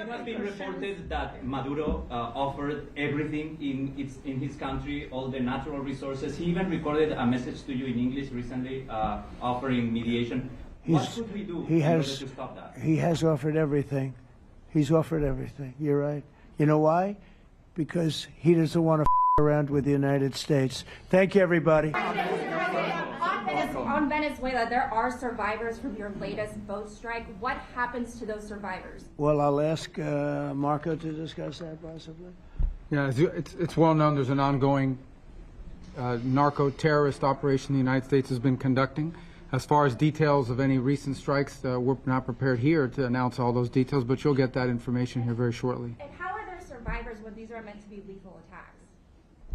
It has been reported that Maduro offered everything in his country, all the natural resources. He even recorded a message to you in English recently, offering mediation. What should we do in order to stop that? He has offered everything. He's offered everything. You're right. You know why? Because he doesn't want to around with the United States. Thank you, everybody. On Venezuela, there are survivors from your latest boat strike. What happens to those survivors? Well, I'll ask Marco to discuss that possibly. Yeah, it's well known there's an ongoing narco-terrorist operation the United States has been conducting. As far as details of any recent strikes, we're not prepared here to announce all those details, but you'll get that information here very shortly. And how are there survivors when these are meant to be lethal attacks?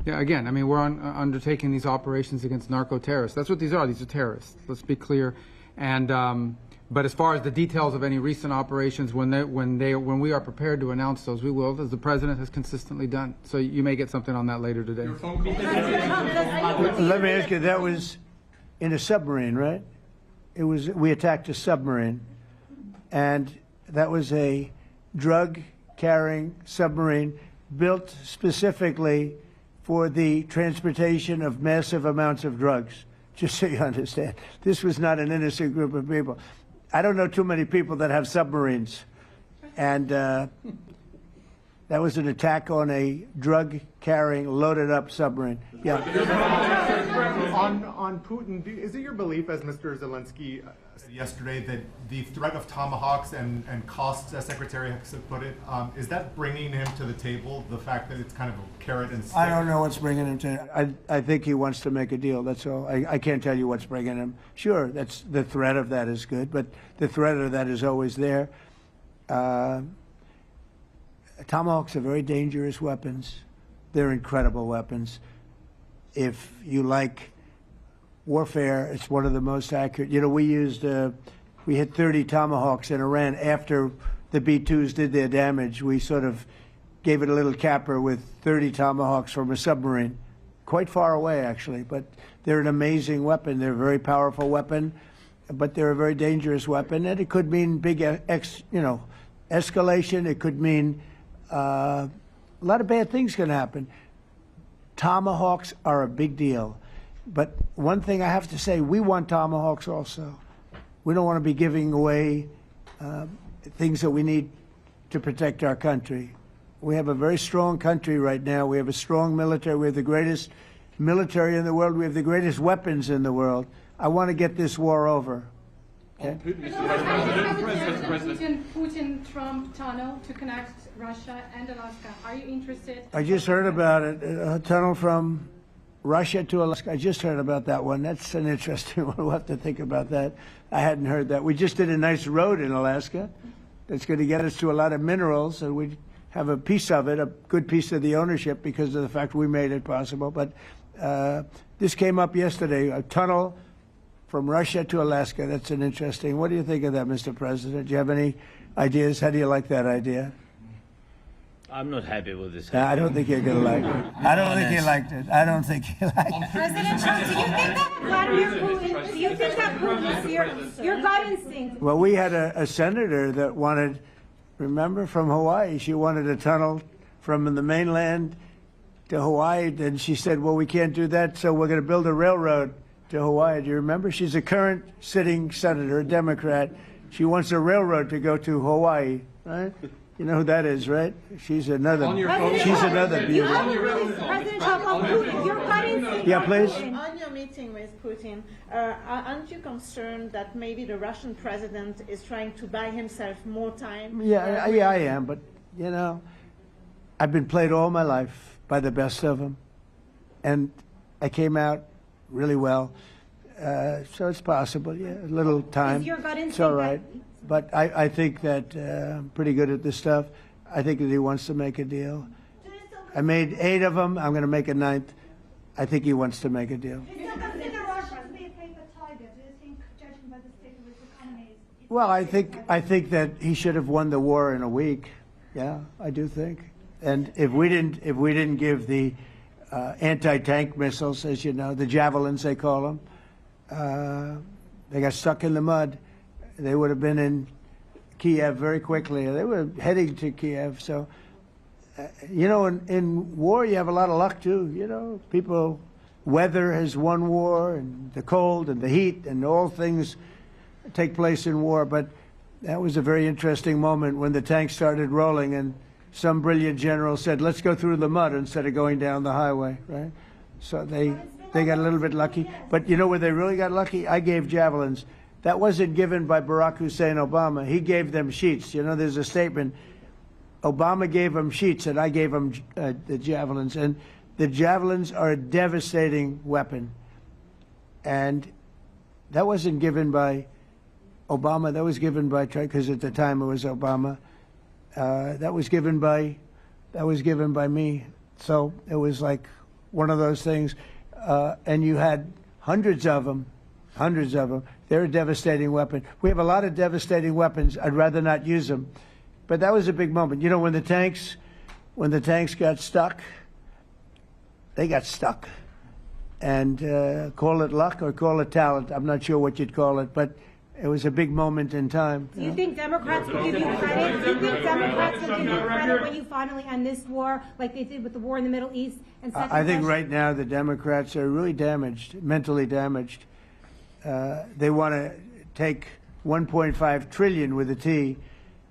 Yeah, again, I mean, we're undertaking these operations against narco-terrorists. That's what these are. These are terrorists. Let's be clear. And but as far as the details of any recent operations, when we are prepared to announce those, we will, as the president has consistently done. So you may get something on that later today. Let me ask you. That was in a submarine, right? It was. We attacked a submarine, and that was a drug-carrying submarine built specifically for the transportation of massive amounts of drugs, just so you understand. This was not an innocent group of people. I don't know too many people that have submarines. And that was an attack on a drug-carrying, loaded-up submarine. Yeah. On Putin, is it your belief, as Mr. Zelensky said yesterday, that the threat of Tomahawks and costs, as Secretary Hicks put it, is that bringing him to the table, the fact that it's kind of a carrot and stick? I don't know what's bringing him to I think he wants to make a deal, that's all. I can't tell you what's bringing him. Sure, that's the threat of that is good, but the threat of that is always there. Tomahawks are very dangerous weapons. They're incredible weapons. If you like warfare, it's one of the most accurate. You know, we hit 30 Tomahawks in Iran after the B-2s did their damage. We sort of gave it a little capper with 30 Tomahawks from a submarine, quite far away actually, but they're an amazing weapon. They're a very powerful weapon, but they're a very dangerous weapon, and it could mean big, escalation. It could mean a lot of bad things can happen. Tomahawks are a big deal. But one thing I have to say, we want Tomahawks also. We don't want to be giving away things that we need to protect our country. We have a very strong country right now. We have a strong military. We have the greatest military in the world. We have the greatest weapons in the world. I want to get this war over. Okay? Putin-Trump tunnel to connect Russia and Alaska. Are you interested? I just heard about it. A tunnel from Russia to Alaska. I just heard about that one. That's an interesting one. We'll have to think about that. I hadn't heard that. We just did a nice road in Alaska that's going to get us to a lot of minerals, and we have a piece of it, a good piece of the ownership because of the fact we made it possible. But this came up yesterday, a tunnel from Russia to Alaska. That's an interesting. What do you think of that, Mr. President? Do you have any ideas? How do you like that idea? I'm not happy with this. I don't think you're going to like it. I don't think you liked it. I don't think you liked it. President Trump, do you think that Vladimir Putin, do you think that Putin is your gut instinct? Well, we had a senator that wanted, remember, from Hawaii, she wanted a tunnel from the mainland to Hawaii, and she said, well, we can't do that, so we're going to build a railroad to Hawaii. Do you remember? She's a current sitting senator, a Democrat. She wants a railroad to go to Hawaii, right? You know who that is, right? She's another beauty. President Trump, on Putin, your gut instinct. Yeah, please. On your meeting with Putin, aren't you concerned that maybe the Russian president is trying to buy himself more time? Yeah, I am, but, you know, I've been played all my life by the best of them, and I came out really well, so it's possible, yeah, a little time. Is your gut instinct it's all right. But I think that I'm pretty good at this stuff. I think that he wants to make a deal. I made 8 of them. I'm going to make a 9th. I think he wants to make a deal. Well, I think that he should have won the war in a week. Yeah, I do think. And if we didn't give the anti-tank missiles, as you know, the javelins they call them, they got stuck in the mud. They would have been in Kiev very quickly. They were heading to Kiev. So, in war, you have a lot of luck, too. Weather has won war, and the cold and the heat, and all things take place in war. But that was a very interesting moment when the tanks started rolling, and some brilliant general said, let's go through the mud instead of going down the highway, right? So they got a little bit lucky. But you know where they really got lucky? I gave javelins. That wasn't given by Barack Hussein Obama. He gave them sheets. There's a statement. Obama gave them sheets, and I gave them the javelins. And the javelins are a devastating weapon. And that wasn't given by Obama. That was given by, because at the time it was Obama. That was given by me. So it was like one of those things. And you had hundreds of them. They're a devastating weapon. We have a lot of devastating weapons. I'd rather not use them. But that was a big moment. When the tanks got stuck, they got stuck. And call it luck or call it talent. I'm not sure what you'd call it, but it was a big moment in time. Do you think Democrats will give you credit? Do you think Democrats will give you credit when you finally end this war, like they did with the war in the Middle East? And I think right now the Democrats are really damaged, mentally damaged. They want to take $1.5 trillion with a T,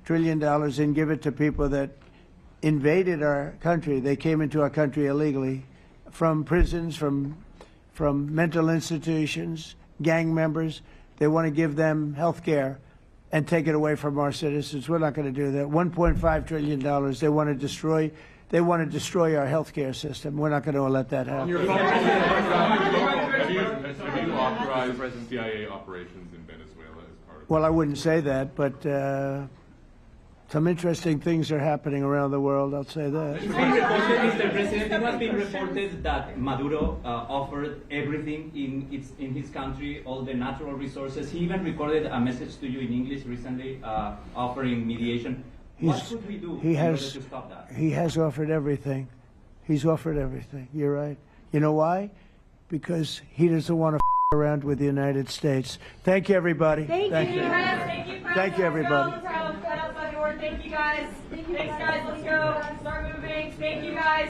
$1 trillion, and give it to people that invaded our country. They came into our country illegally, from prisons, from mental institutions, gang members. They want to give them health care and take it away from our citizens. We're not going to do that. $1.5 trillion. They want to destroy. They want to destroy our health care system. We're not going to let that happen. Have you authorized CIA operations in Venezuela as part of? Well, I wouldn't say that, but some interesting things are happening around the world. I'll say that. It's been reported, Mr. President, it has been reported that Maduro offered everything in his country, all the natural resources. He even recorded a message to you in English recently, offering mediation. What should we do in order to stop that? He has offered everything. He's offered everything. You're right. You know why? Because he doesn't want to around with the United States. Thank you, everybody. Thank you. Thank you, everybody. Thank you, guys. Thanks, guys. Let's go. Start moving. Thank you, guys.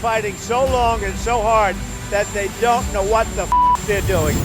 Fighting so long and so hard that they don't know what the they're doing.